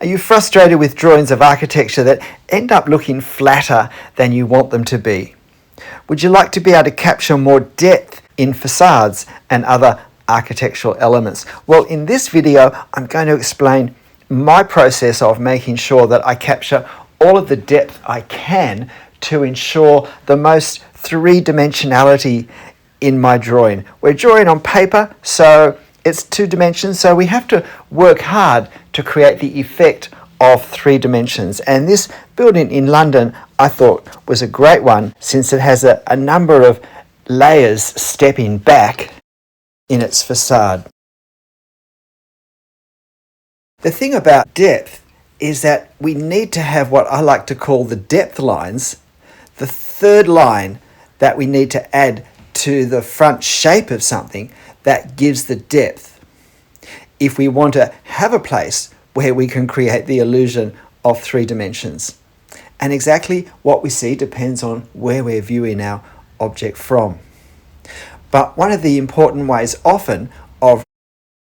Are you frustrated with drawings of architecture that end up looking flatter than you want them to be? Would you like to be able to capture more depth in facades and other architectural elements? Well, in this video, I'm going to explain my process of making sure that I capture all of the depth I can to ensure the most three-dimensionality in my drawing. We're drawing on paper, so it's 2 dimensions, so we have to work hard to create the effect of 3 dimensions. And this building in London, I thought, was a great one since it has a number of layers stepping back in its facade. The thing about depth is that we need to have what I like to call the depth lines, the third line that we need to add to the front shape of something that gives the depth if we want to have a place where we can create the illusion of 3 dimensions. And exactly what we see depends on where we're viewing our object from. But one of the important ways often of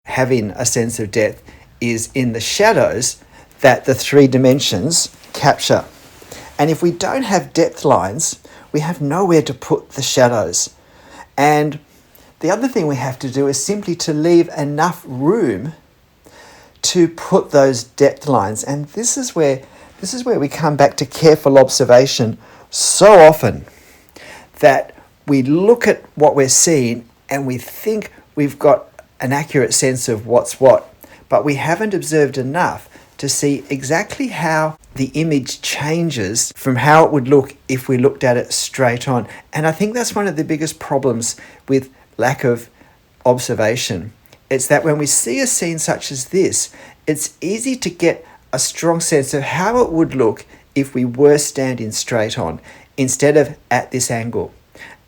having a sense of depth is in the shadows that the 3 dimensions capture. And if we don't have depth lines, we have nowhere to put the shadows. And the other thing we have to do is simply to leave enough room to put those depth lines. And this is where we come back to careful observation so often, that we look at what we're seeing and we think we've got an accurate sense of what's what, but we haven't observed enough to see exactly how the image changes from how it would look if we looked at it straight on. And I think that's one of the biggest problems with lack of observation. It's that when we see a scene such as this, it's easy to get a strong sense of how it would look if we were standing straight on instead of at this angle.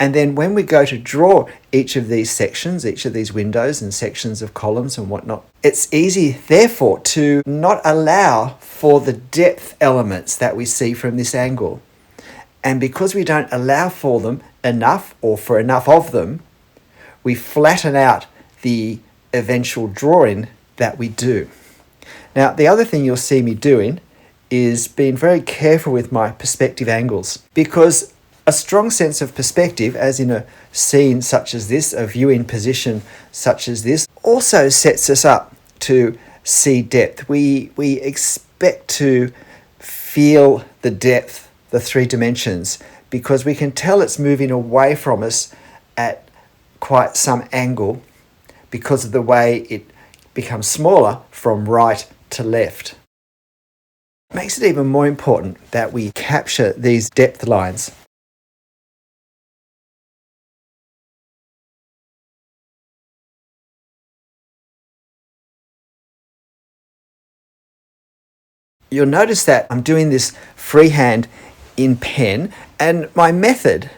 And then when we go to draw each of these sections, each of these windows and sections of columns and whatnot, it's easy, therefore, to not allow for the depth elements that we see from this angle. And because we don't allow for them enough, or for enough of them, we flatten out the eventual drawing that we do. Now, the other thing you'll see me doing is being very careful with my perspective angles, because a strong sense of perspective, as in a scene such as this, a viewing position such as this, also sets us up to see depth. We expect to feel the depth, the 3 dimensions, because we can tell it's moving away from us at quite some angle because of the way it becomes smaller from right to left. It makes it even more important that we capture these depth lines. You'll notice that I'm doing this freehand in pen, and my method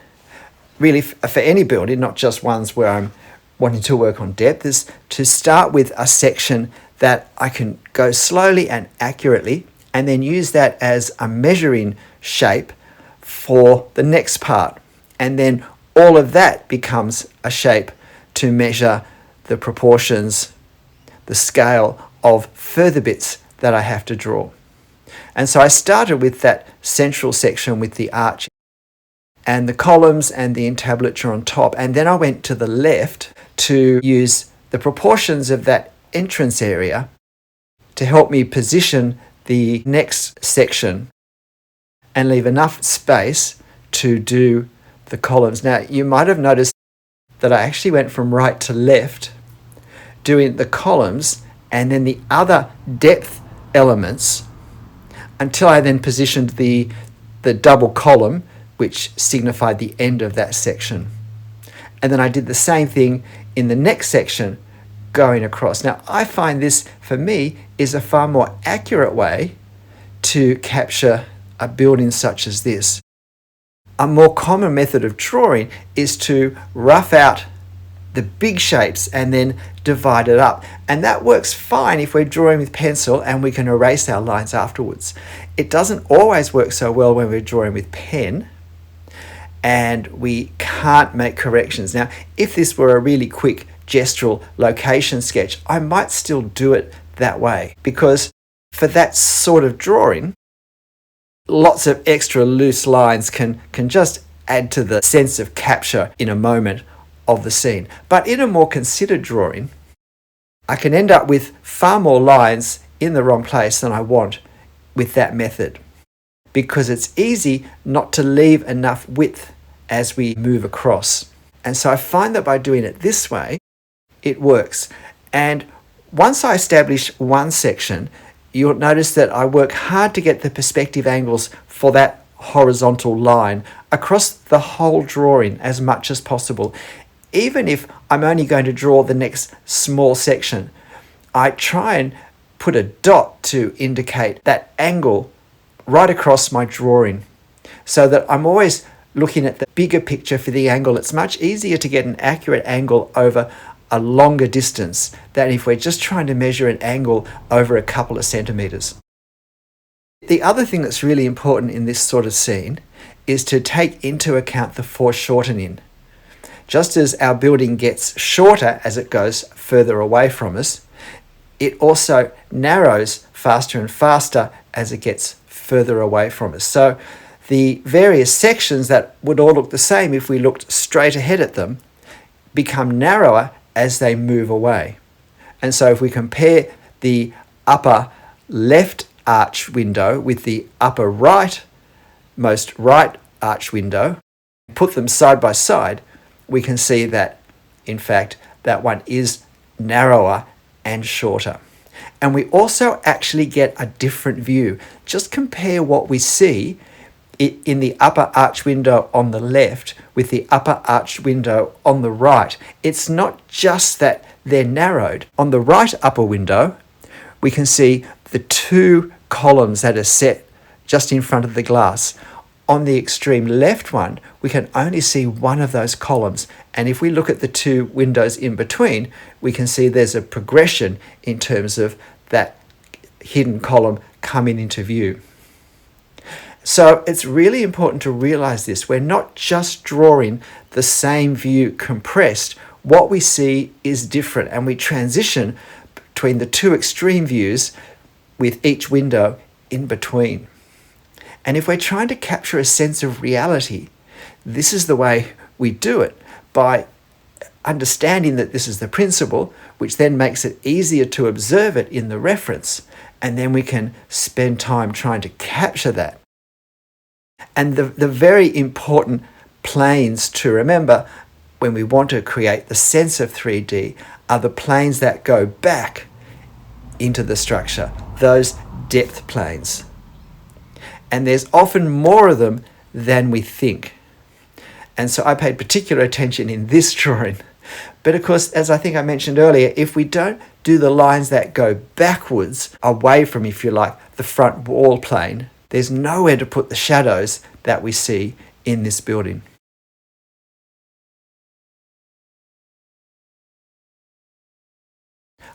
really for any building, not just ones where I'm wanting to work on depth, is to start with a section that I can go slowly and accurately, and then use that as a measuring shape for the next part. And then all of that becomes a shape to measure the proportions, the scale of further bits that I have to draw. And so I started with that central section with the arch and the columns and the entablature on top. And then I went to the left to use the proportions of that entrance area to help me position the next section and leave enough space to do the columns. Now, you might have noticed that I actually went from right to left doing the columns and then the other depth elements until I then positioned the double column, which signified the end of that section. And then I did the same thing in the next section going across. Now, I find this, for me, is a far more accurate way to capture a building such as this. A more common method of drawing is to rough out the big shapes and then divide it up. And that works fine if we're drawing with pencil and we can erase our lines afterwards. It doesn't always work so well when we're drawing with pen and we can't make corrections. Now, if this were a really quick gestural location sketch, I might still do it that way, because For that sort of drawing, lots of extra loose lines can just add to the sense of capture in a moment of the scene. But in a more considered drawing, I can end up with far more lines in the wrong place than I want with that method, because it's easy not to leave enough width as we move across. And so I find that by doing it this way, it works. And once I establish one section, you'll notice that I work hard to get the perspective angles for that horizontal line across the whole drawing as much as possible. Even if I'm only going to draw the next small section, I try and put a dot to indicate that angle right across my drawing, so that I'm always looking at the bigger picture for the angle. It's much easier to get an accurate angle over a longer distance than if we're just trying to measure an angle over a couple of centimeters. The other thing that's really important in this sort of scene is to take into account the foreshortening. Just as our building gets shorter as it goes further away from us, it also narrows faster and faster as it gets further away from us. So the various sections that would all look the same if we looked straight ahead at them become narrower as they move away. And so if we compare the upper left arch window with the upper most right arch window, put them side by side, we can see that, in fact, that one is narrower and shorter. And we also actually get a different view. Just compare what we see in the upper arch window on the left with the upper arch window on the right. It's not just that they're narrowed. On the right upper window, we can see the two columns that are set just in front of the glass. On the extreme left one, we can only see one of those columns. And if we look at the two windows in between, we can see there's a progression in terms of that hidden column coming into view. So it's really important to realize this. We're not just drawing the same view compressed. What we see is different, and we transition between the two extreme views with each window in between. And if we're trying to capture a sense of reality, this is the way we do it, by understanding that this is the principle, which then makes it easier to observe it in the reference. And then we can spend time trying to capture that. And the very important planes to remember when we want to create the sense of 3D are the planes that go back into the structure, those depth planes. And there's often more of them than we think. And so I paid particular attention in this drawing. But of course, as I think I mentioned earlier, if we don't do the lines that go backwards, away from, if you like, the front wall plane, there's nowhere to put the shadows that we see in this building.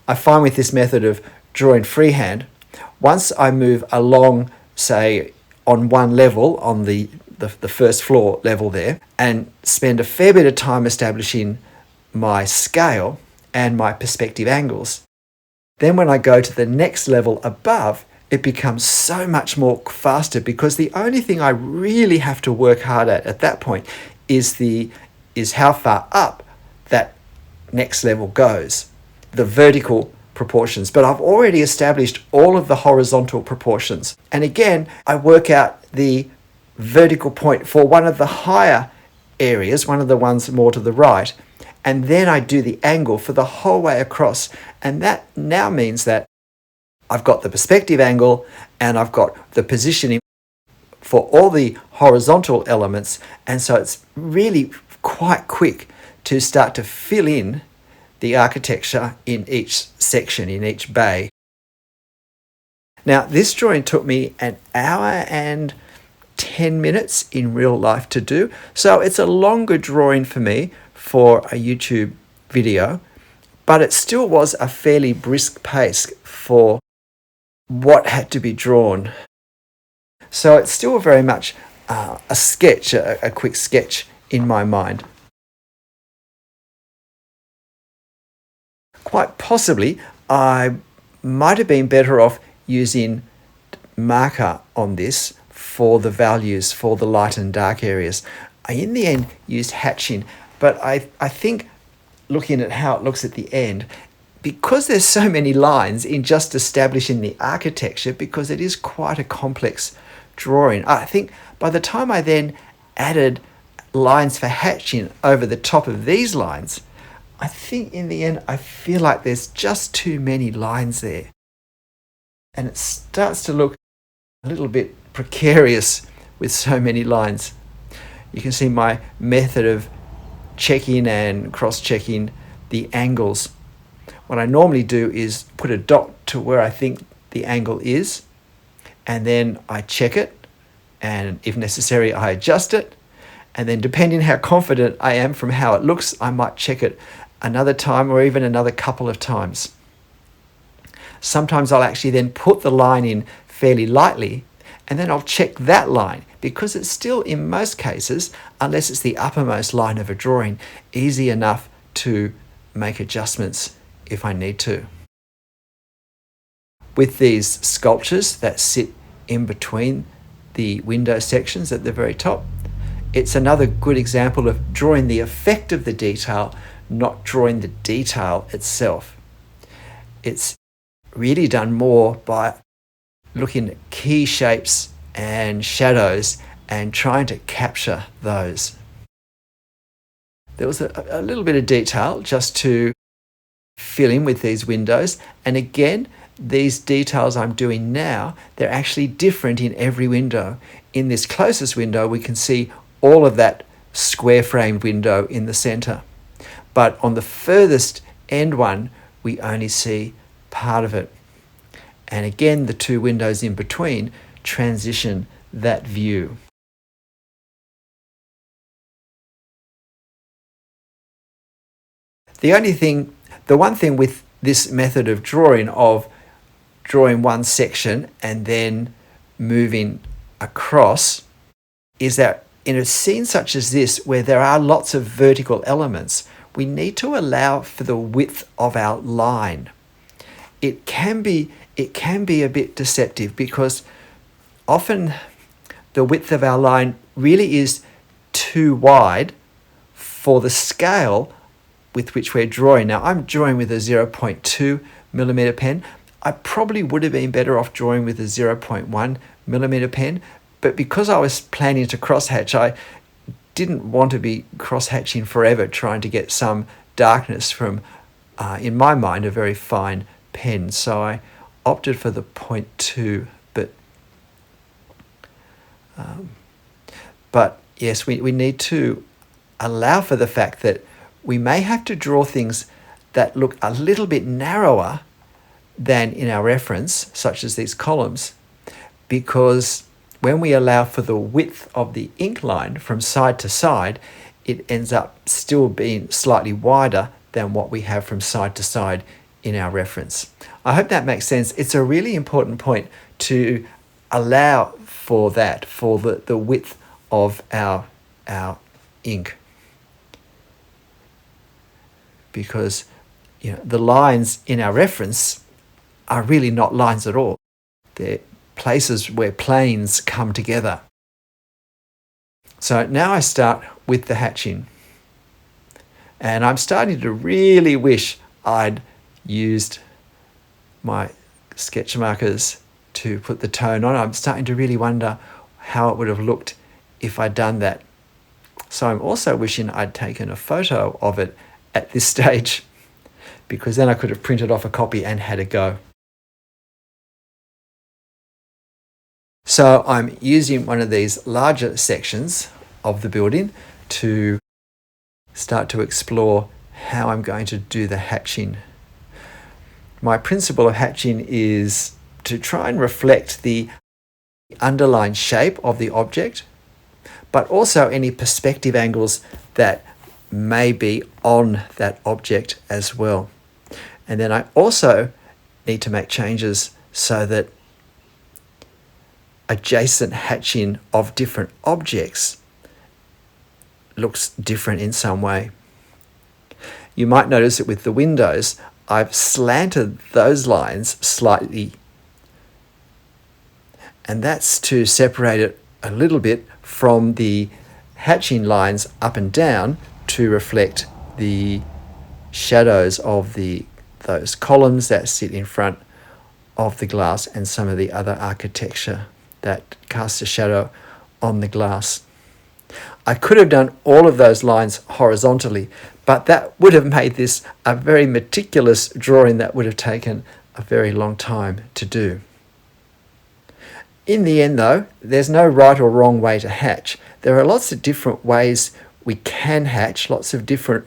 I find with this method of drawing freehand, once I move along, say, on one level, on the first floor level there, and spend a fair bit of time establishing my scale and my perspective angles, then when I go to the next level above, it becomes so much more faster, because the only thing I really have to work hard at that point is how far up that next level goes, the vertical proportions. But I've already established all of the horizontal proportions. And again, I work out the vertical point for one of the higher areas, one of the ones more to the right, and then I do the angle for the whole way across. And that now means that I've got the perspective angle and I've got the positioning for all the horizontal elements. And so it's really quite quick to start to fill in the architecture in each section, in each bay. Now, this drawing took me an hour and 10 minutes in real life to do. So it's a longer drawing for me for a YouTube video, but it still was a fairly brisk pace for what had to be drawn. So it's still very much a sketch, a quick sketch in my mind. Quite possibly, I might have been better off using marker on this for the values for the light and dark areas. I in the end used hatching, but I think looking at how it looks at the end, because there's so many lines in just establishing the architecture, because it is quite a complex drawing, I think by the time I then added lines for hatching over the top of these lines, I think in the end I feel like there's just too many lines there. And it starts to look a little bit precarious with so many lines. You can see my method of checking and cross-checking the angles. What I normally do is put a dot to where I think the angle is, and then I check it, and if necessary I adjust it, and then depending how confident I am from how it looks, I might check it another time or even another couple of times. Sometimes I'll actually then put the line in fairly lightly, and then I'll check that line, because it's still, in most cases, unless it's the uppermost line of a drawing, easy enough to make adjustments if I need to. With these sculptures that sit in between the window sections at the very top, it's another good example of drawing the effect of the detail, not drawing the detail itself. It's really done more by looking at key shapes and shadows and trying to capture those. There was a little bit of detail just to fill in with these windows, and again, these details I'm doing now, they're actually different in every window. In this closest window, we can see all of that square framed window in the center, but on the furthest end one, we only see part of it. And again, the two windows in between transition that view. The one thing with this method of drawing one section and then moving across, is that in a scene such as this, where there are lots of vertical elements, we need to allow for the width of our line. It can be a bit deceptive, because often the width of our line really is too wide for the scale with which we're drawing. Now, I'm drawing with a 0.2 millimeter pen. I probably would have been better off drawing with a 0.1 millimeter pen, but because I was planning to crosshatch, I didn't want to be crosshatching forever, trying to get some darkness from, in my mind, a very fine pen. So I opted for the 0.2, but yes, we need to allow for the fact that we may have to draw things that look a little bit narrower than in our reference, such as these columns, because when we allow for the width of the ink line from side to side, it ends up still being slightly wider than what we have from side to side in our reference. I hope that makes sense. It's a really important point to allow for that, for the width of our ink. Because the lines in our reference are really not lines at all. They're places where planes come together. So now I start with the hatching. And I'm starting to really wish I'd used my sketch markers to put the tone on. I'm starting to really wonder how it would have looked if I'd done that. So I'm also wishing I'd taken a photo of it at this stage, because then I could have printed off a copy and had a go. So I'm using one of these larger sections of the building to start to explore how I'm going to do the hatching. My principle of hatching is to try and reflect the underlying shape of the object, but also any perspective angles that may be on that object as well. And then I also need to make changes so that adjacent hatching of different objects looks different in some way. You might notice that with the windows, I've slanted those lines slightly And that's to separate it a little bit from the hatching lines up and down to reflect the shadows of those columns that sit in front of the glass and some of the other architecture that casts a shadow on the glass. I could have done all of those lines horizontally, but that would have made this a very meticulous drawing that would have taken a very long time to do. In the end though, there's no right or wrong way to hatch. There are lots of different ways we can hatch, lots of different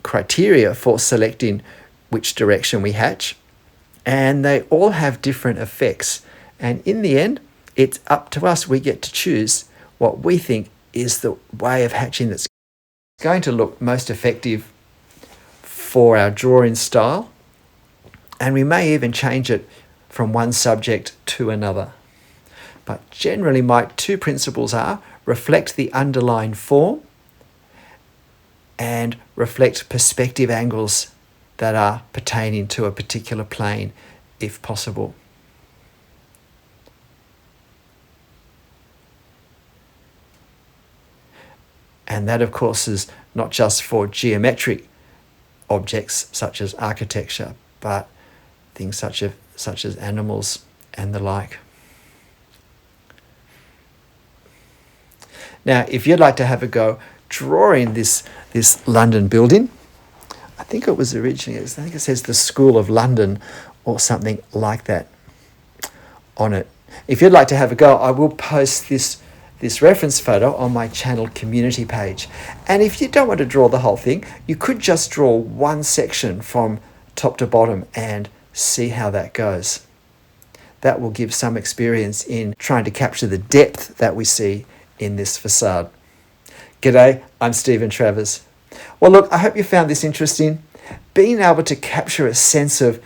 criteria for selecting which direction we hatch, and they all have different effects. And in the end, it's up to us. We get to choose what we think is the way of hatching that's going to look most effective for our drawing style, and we may even change it from one subject to another. But generally my two principles are reflect the underlying form and reflect perspective angles that are pertaining to a particular plane if possible. And that, of course, is not just for geometric objects such as architecture, but things such as animals and the like. Now, if you'd like to have a go drawing this London building, I think it says the School of London or something like that on it. If you'd like to have a go, I will post this reference photo on my channel community page. And if you don't want to draw the whole thing, you could just draw one section from top to bottom and see how that goes. That will give some experience in trying to capture the depth that we see in this facade. G'day, I'm Stephen Travers. Well, look, I hope you found this interesting. Being able to capture a sense of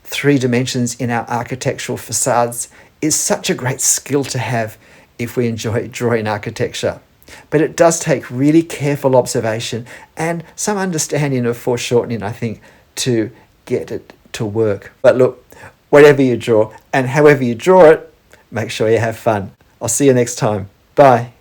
three dimensions in our architectural facades is such a great skill to have if we enjoy drawing architecture. But it does take really careful observation and some understanding of foreshortening, I think, to get it to work. But look, whatever you draw and however you draw it, make sure you have fun. I'll see you next time. Bye.